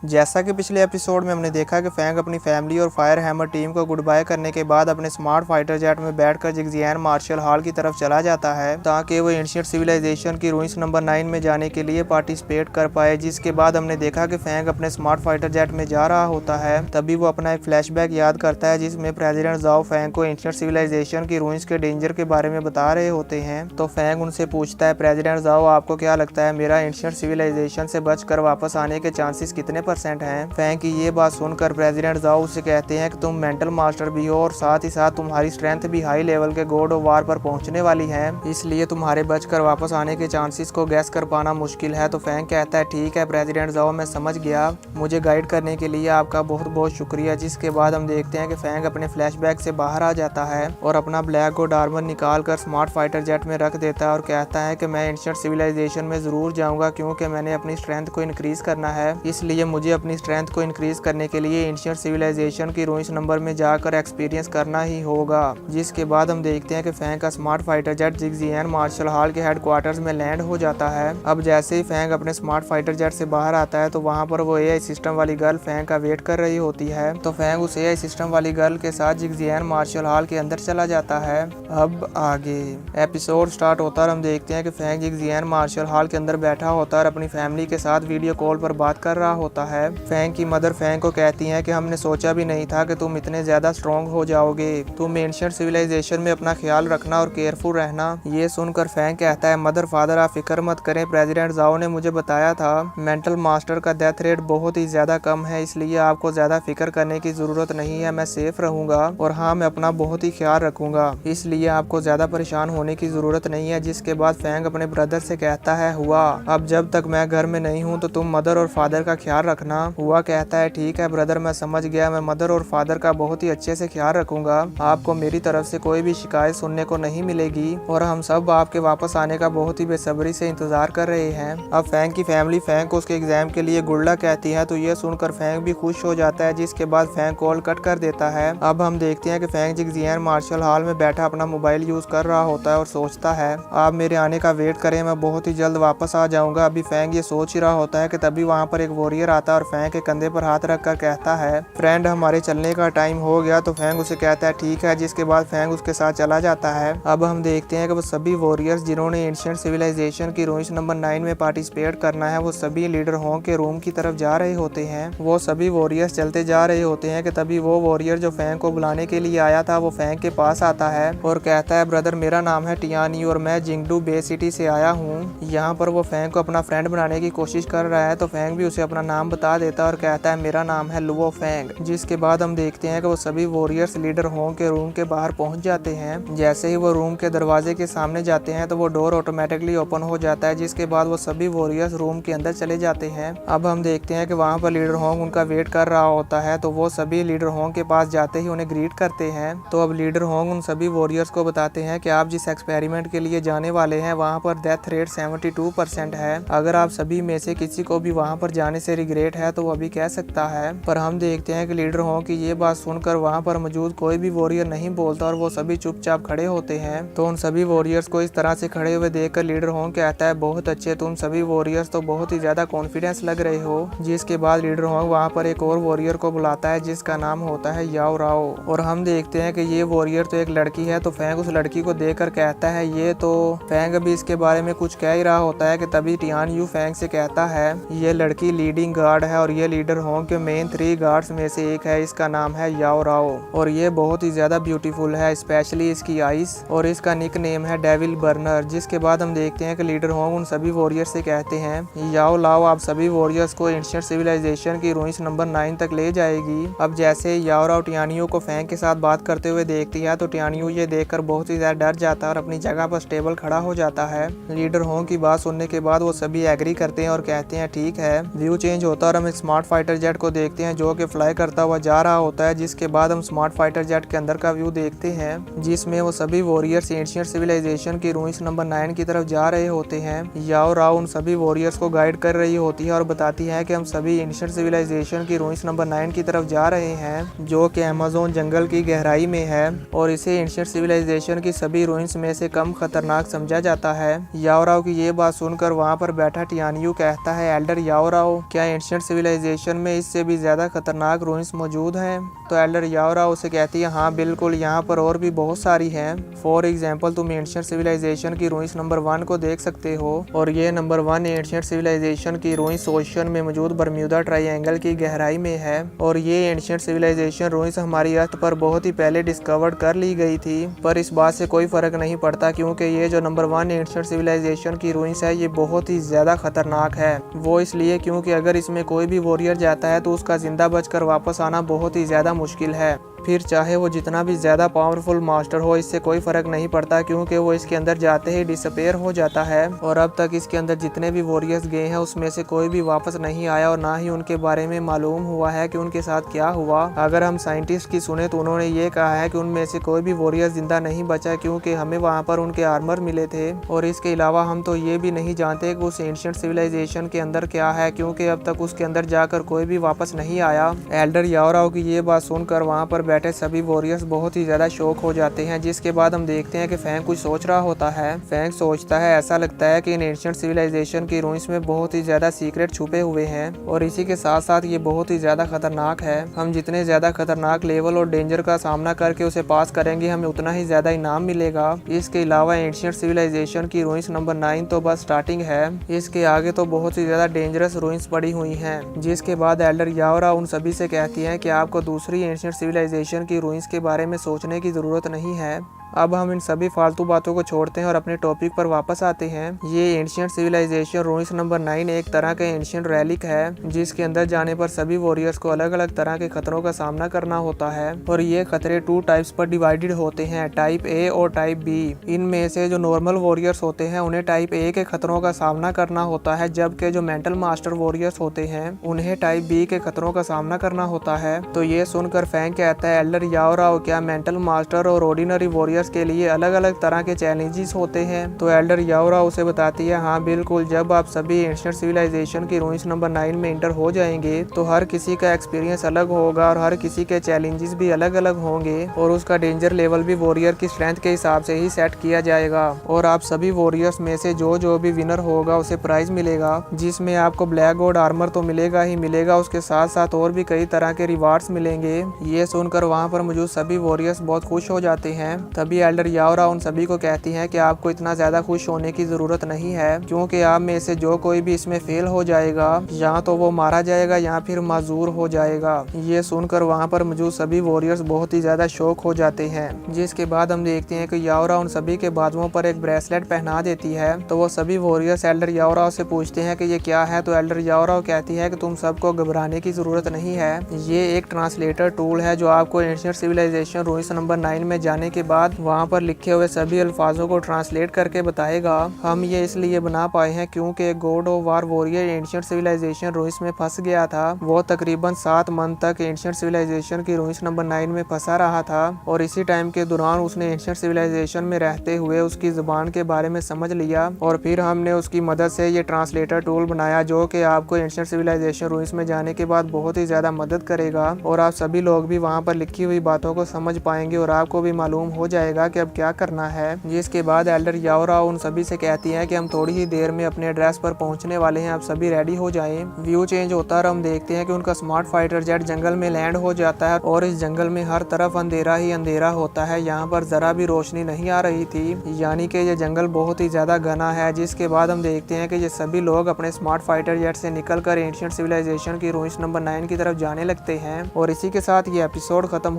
जैसा कि पिछले एपिसोड में हमने देखा कि फैंग अपनी फैमिली और फायर हैमर टीम को गुड बाय करने के बाद अपने स्मार्ट फाइटर जेट में बैठकर जिगजियान मार्शल हॉल की तरफ चला जाता है ताकि वो एंशिएंट सिविलाइजेशन की रूइंस नंबर 9 में जाने के लिए पार्टिसिपेट कर पाए। जिसके बाद हमने देखा कि फैंग अपने स्मार्ट फाइटर जेट में जा रहा होता है। तभी वो अपना एक फ्लैशबैक याद करता है जिसमें प्रेसिडेंट जाओ फैंग को एंशिएंट सिविलाइजेशन की रूइंस के डेंजर के बारे में बता रहे होते हैं। तो फैंग उनसे पूछता है, प्रेसिडेंट जाओ आपको क्या लगता है मेरा एंशिएंट सिविलाइजेशन से बचकर वापस आने के चांसेस कितने % हैं? फैंग की ये बात सुनकर प्रेसिडेंट जाओ उससे कहते हैं कि तुम मेंटल मास्टर भी हो और साथ ही साथ तुम्हारी स्ट्रेंथ भी हाई लेवल के गॉड ऑफ वार पर पहुंचने वाली है, इसलिए तुम्हारे बचकर वापस आने के चांसेस को गैस कर पाना मुश्किल है। तो फैंग कहता है ठीक है प्रेसिडेंट जाओ मैं समझ गया, मुझे गाइड करने के लिए आपका बहुत बहुत शुक्रिया। जिसके बाद हम देखते हैं कि फैंग अपने फ्लैशबैक से बाहर आ जाता है और अपना ब्लैक गॉड आर्मर निकाल कर स्मार्ट फाइटर जेट में रख देता है और कहता है कि मैं एंशिएंट सिविलाइजेशन में जरूर जाऊंगा क्योंकि मैंने अपनी स्ट्रेंथ को इंक्रीज करना है, इसलिए मुझे अपनी स्ट्रेंथ को इंक्रीज करने के लिए एंशिएंट सिविलाइजेशन की रूइंस नंबर में जाकर एक्सपीरियंस करना ही होगा। जिसके बाद हम देखते हैं कि फैंग का स्मार्ट फाइटर जेट जिगजियान मार्शल हॉल के हेडक्वार्टर्स में लैंड हो जाता है। अब जैसे ही फैंग अपने स्मार्ट फाइटर जेट से बाहर आता है तो वहां पर वो एआई सिस्टम वाली गर्ल फैंग का वेट कर रही होती है। तो फैंग उस एआई सिस्टम वाली गर्ल के साथ जिगजियान मार्शल हॉल के अंदर चला जाता है। अब आगे एपिसोड स्टार्ट होता है और हम देखते हैं कि फैंग जिगजियान मार्शल हॉल के अंदर बैठा होता है और अपनी फैमिली के साथ वीडियो कॉल पर बात कर रहा होता है। फैंग की मदर फैंग को कहती हैं कि हमने सोचा भी नहीं था कि तुम इतने ज्यादा स्ट्रॉन्ग हो जाओगे, तुम एंशिएंट सिविलाइजेशन में अपना ख्याल रखना और केयरफुल रहना। ये सुनकर फैंग कहता है मदर फादर आप फिक्र मत करें, प्रेसिडेंट जाओ ने मुझे बताया था मेंटल मास्टर का डेथ रेट बहुत ही ज्यादा कम है, इसलिए आपको ज्यादा फिक्र करने की जरूरत नहीं है, मैं सेफ रहूंगा और हाँ मैं अपना बहुत ही ख्याल रखूंगा, इसलिए आपको ज्यादा परेशान होने की जरूरत नहीं है। जिसके बाद फैंग अपने ब्रदर से कहता है हुआ अब जब तक मैं घर में नहीं हूँ तो तुम मदर और फादर का ख्याल रखना। हुआ कहता है ठीक है ब्रदर मैं समझ गया, मैं मदर और फादर का बहुत ही अच्छे से ख्याल रखूंगा, आपको मेरी तरफ से कोई भी शिकायत सुनने को नहीं मिलेगी और हम सब आपके वापस आने का बहुत ही बेसब्री से इंतजार कर रहे हैं। अब फैंग की फैमिली फैंग को उसके एग्जाम के लिए गुड लक कहती है तो ये सुनकर फैंग भी खुश हो जाता है। जिसके बाद फैंग कॉल कट कर देता है। अब हम देखते हैं कि फैंग जिगजियान मार्शल हॉल में बैठा अपना मोबाइल यूज कर रहा होता है और सोचता है आप मेरे आने का वेट करें, मैं बहुत ही जल्द वापस आ जाऊंगा। अभी फैंग ये सोच ही रहा होता है कि तभी वहाँ पर एक वॉरियर आता है और फैंग के कंधे पर हाथ रख कर कहता है फ्रेंड हमारे चलने का टाइम हो गया। तो फैंग उसे कहता है ठीक है। जिसके बाद फैंग उसके साथ चला जाता है। अब हम देखते हैं कि वो सभी वॉरियर्स जिन्होंने एंशिएंट सिविलाइजेशन की रूइंस नंबर 9 में पार्टिसिपेट करना है वो सभी लीडर होंग के रूम की तरफ जा रहे होते हैं। वो सभी वॉरियर्स चलते जा रहे होते हैं कि तभी वो वॉरियर जो फैंग को बुलाने के लिए आया था वो फैंग के पास आता है और कहता है ब्रदर मेरा नाम है टियानी और मैं जिंगडू बे सिटी से आया हूँ। यहाँ पर वो फैंग को अपना फ्रेंड बनाने की कोशिश कर रहा है तो फैंग भी उसे अपना नाम बता देता है और कहता है मेरा नाम है लुओ फैंग। जिसके बाद हम देखते हैं कि वो सभी वॉरियर्स लीडर होंग के रूम के बाहर पहुंच जाते हैं। जैसे ही वो रूम के दरवाजे के सामने जाते हैं तो वो डोर ऑटोमेटिकली ओपन हो जाता है। जिसके बाद वो सभी वॉरियर्स रूम के अंदर चले जाते हैं। अब हम देखते हैं कि वहाँ पर लीडर होंग उनका वेट कर रहा होता है तो वो सभी लीडर होंग के पास जाते ही उन्हें ग्रीट करते हैं। तो अब लीडर होंग उन सभी वॉरियर्स को बताते हैं कि आप जिस एक्सपेरिमेंट के लिए जाने वाले हैं वहाँ पर डेथ रेट 72% है, अगर आप सभी में से किसी को भी वहाँ पर जाने से रिग्रेट है तो वो अभी कह सकता है। पर हम देखते हैं कि लीडर होंग की ये बात सुनकर वहाँ पर मौजूद कोई भी वॉरियर नहीं बोलता और वो सभी चुपचाप खड़े होते हैं। तो उन सभी वॉरियर्स को इस तरह से खड़े हुए देखकर लीडर होंग कहता है बहुत अच्छे, तुम सभी वॉरियर्स तो बहुत ही ज्यादा कॉन्फिडेंस लग रहे हो। जिसके बाद लीडर होंग वहाँ पर एक और वॉरियर को बुलाता है जिसका नाम होता है याओ राओ और हम देखते हैं कि ये वॉरियर तो एक लड़की है। तो फैंग उस लड़की को देखकर कहता है ये तो फैंग अभी इसके बारे में कुछ कह ही रहा होता है कि तभी टियान यू फैंग से कहता है ये लड़की लीडिंग गार्ड है और ये लीडर होंग के मेन 3 गार्ड्स में से एक है, इसका नाम है याओ राओ और ये बहुत ही ज्यादा ब्यूटीफुल है, स्पेशली इसकी आइस और इसका निक नेम है डेविल बर्नर। जिसके बाद हम देखते हैं कि लीडर होंग उन सभी वॉरियर्स से कहते हैं याओ लाओ आप सभी वॉरियर्स को एंशिएंट सिविलाइजेशन की रूइंस नंबर 9 तक ले जाएगी। अब जैसे याओ राओ टियानियो को फैंग के साथ बात करते हुए देखती है तो टियानियो ये देखकर बहुत ही ज्यादा डर जाता है और अपनी जगह पर स्टेबल खड़ा हो जाता है। लीडर होंग की बात सुनने के बाद वो सभी एग्री करते हैं और कहते हैं ठीक है। व्यू चेंज होता है और हम एक स्मार्ट फाइटर जेट को देखते हैं जो कि फ्लाई करता हुआ जा रहा होता है। जिसके बाद हम स्मार्ट फाइटर जेट के अंदर का व्यू देखते हैं जिसमें वो सभी वॉरियर्स एंशिएंट सिविलाइजेशन की रूइंस नंबर 9 की तरफ जा रहे होते हैं। याओ राओ उन सभी वॉरियर्स को गाइड कर रही होती है और बताती है कि हम सभी एंशिएंट सिविलाइजेशन की रूइंस नंबर 9 की तरफ जा रहे हैं जो कि अमेज़न जंगल की गहराई में है और इसे एंशिएंट सिविलाइजेशन की सभी रूइंस में से कम खतरनाक समझा जाता है। याओ राओ की ये बात सुनकर वहाँ पर बैठा टियानियो कहता है एल्डर याओ राओ क्या एंशिएंट एंशिएंट सिविलाइजेशन में इससे भी ज़्यादा खतरनाक रूइंस मौजूद हैं? तो एल्डर याओरा उसे कहती है हाँ बिल्कुल, यहाँ पर और भी बहुत सारी हैं। फॉर एग्जाम्पल तुम एंशिएंट सिविलाइजेशन की रूइंस नंबर 1 को देख सकते हो, और ये नंबर 1 एंशिएंट सिविलाइजेशन की रूइंस ओशन में मौजूद बर्म्यूदा ट्रायंगल की गहराई में है। और ये एंशिएंट सिविलाइजेशन रूइंस हमारी अर्थ पर बहुत ही पहले डिस्कवर्ड कर ली गई थी, पर इस बात से कोई फर्क नहीं पड़ता क्योंकि ये जो नंबर 1 एंशिएंट सिविलाइजेशन की रूइंस है ये बहुत ही ज़्यादा खतरनाक है। वो इसलिए क्योंकि अगर इसमें कोई भी वॉरियर जाता है तो उसका जिंदा बचकर वापस आना बहुत ही ज़्यादा मुश्किल है। फिर चाहे वो जितना भी ज़्यादा पावरफुल मास्टर हो, इससे कोई फ़र्क नहीं पड़ता क्योंकि वो इसके अंदर जाते ही डिसअपेयर हो जाता है। और अब तक इसके अंदर जितने भी वॉरियर्स गए हैं उसमें से कोई भी वापस नहीं आया और ना ही उनके बारे में मालूम हुआ है कि उनके साथ क्या हुआ। अगर हम साइंटिस्ट की सुने तो उन्होंने ये कहा है कि उनमें से कोई भी वॉरियर जिंदा नहीं बचा क्योंकि हमें वहाँ पर उनके आर्मर मिले थे। और इसके अलावा हम तो ये भी नहीं जानते कि उस एंशिएंट सिविलाइजेशन के अंदर क्या है क्योंकि अब तक उसके अंदर जाकर कोई भी वापस नहीं आया। एल्डर याओरा की ये बात सुनकर वहाँ पर बैठे सभी वॉरियर्स बहुत ही ज्यादा शॉक हो जाते हैं, जिसके बाद हम देखते हैं कि फैंग कुछ सोच रहा होता है। फैंग सोचता है ऐसा लगता है कि इन एंशिएंट सिविलाइजेशन की रूइंस में बहुत ही ज्यादा सीक्रेट छुपे हुए हैं और इसी के साथ साथ ये बहुत ही ज्यादा खतरनाक है। हम जितने ज्यादा खतरनाक लेवल और डेंजर का सामना करके उसे पास करेंगे हमें उतना ही ज्यादा इनाम मिलेगा। इसके अलावा एंशिएंट सिविलाइजेशन की रूइंस नंबर 9 तो बस स्टार्टिंग है, इसके आगे तो बहुत ही ज्यादा डेंजरस रूइंस पड़ी हुई हैं। जिसके बाद एल्डर याओरा उन सभी से कहती है कि आपको दूसरी एंशिएंट सिविलाइजेशन की रूइंस के बारे में सोचने की ज़रूरत नहीं है। अब हम इन सभी फालतू बातों को छोड़ते हैं और अपने टॉपिक पर वापस आते हैं। ये एंशिएंट सिविलाइजेशन रूइंस नंबर 9 एक तरह का एंशिएंट रेलिक है जिसके अंदर जाने पर सभी वॉरियर्स को अलग अलग तरह के खतरों का सामना करना होता है और ये खतरे 2 टाइप्स पर डिवाइडेड होते हैं, टाइप ए और टाइप बी। इनमें से जो नॉर्मल वॉरियर्स होते हैं उन्हें टाइप ए के खतरों का सामना करना होता है, जबकि जो मेंटल मास्टर वॉरियर्स होते हैं उन्हें टाइप बी के खतरों का सामना करना होता है। तो ये सुनकर फैंग कहता है एल्डर याओरा क्या मेंटल मास्टर और ऑर्डिनरी वॉरियर के लिए अलग अलग तरह के चैलेंजेस होते हैं? तो एल्डर याओरा उसे बताती है हाँ बिल्कुल, जब आप सभी एंशिएंट सिविलाइजेशन की रूइंस नंबर 9 में इंटर हो जाएंगे तो हर किसी का एक्सपीरियंस अलग होगा और हर किसी के चैलेंजेस भी अलग अलग होंगे और उसका डेंजर लेवल भी वॉरियर की स्ट्रेंथ के हिसाब से ही सेट किया जाएगा। और आप सभी वॉरियर्स में से जो भी विनर होगा उसे प्राइज मिलेगा, जिसमें आपको ब्लैक गोल्ड आर्मर तो मिलेगा ही मिलेगा, उसके साथ साथ और भी कई तरह के रिवार्ड्स मिलेंगे। ये सुनकर वहाँ पर मौजूद सभी वॉरियर्स बहुत खुश हो जाते हैं। तभी एल्डर याओरा उन सभी को कहती है कि आपको इतना ज्यादा खुश होने की जरूरत नहीं है क्योंकि आप में से जो कोई भी इसमें फेल हो जाएगा या तो वो मारा जाएगा या फिर माजूर हो जाएगा। ये सुनकर वहाँ पर मौजूद सभी वॉरियर्स बहुत ही ज्यादा शॉक हो जाते हैं। जिसके बाद हम देखते हैं कि याओरा उन सभी के बाजुओं पर एक ब्रेसलेट पहना देती है। तो वो सभी वॉरियर्स एल्डर याओरा से पूछते हैं कि ये क्या है? तो एल्डर याओरा कहती है कि तुम सबको घबराने की जरूरत नहीं है, ये एक ट्रांसलेटर टूल है जो आपको एंशिएंट सिविलाइजेशन रूइंस नंबर 9 में जाने के बाद वहाँ पर लिखे हुए सभी अल्फाजों को ट्रांसलेट करके बताएगा। हम ये इसलिए बना पाए हैं क्योंकि god of war warrior ancient civilisation ruins में फंस गया था। वो तकरीबन 7 मंथ तक एंशिएंट सिविलाइजेशन की रूइंस नंबर 9 में फंसा रहा था और इसी टाइम के दौरान उसने एंशिएंट सिविलाइजेशन में रहते हुए उसकी जुबान के बारे में समझ लिया और फिर हमने उसकी मदद से ये ट्रांसलेटर टूल बनाया जो कि आपको एंशिएंट सिविलाइजेशन रूइंस में जाने के बाद बहुत ही ज्यादा मदद करेगा और आप सभी लोग भी वहाँ पर लिखी हुई बातों को समझ पाएंगे और आपको भी मालूम हो जाएगा कि अब क्या करना है। जिसके बाद एल्डर याओरा उन सभी से कहती है कि हम थोड़ी ही देर में अपने एड्रेस पर पहुंचने वाले हैं, आप सभी रेडी हो जाएं। व्यू चेंज होता है और हम देखते हैं कि उनका स्मार्ट फाइटर जेट जंगल में लैंड हो जाता है और इस जंगल में हर तरफ अंधेरा ही अंधेरा होता है, यहाँ पर जरा भी रोशनी नहीं आ रही थी, यानी कि ये जंगल बहुत ही ज्यादा घना है। जिसके बाद हम देखते हैं कि ये सभी लोग अपने स्मार्ट फाइटर जेट से निकलकर एंशिएंट सिविलाइजेशन की रूइंस नंबर 9 की तरफ जाने लगते हैं और इसी के साथ ये एपिसोड खत्म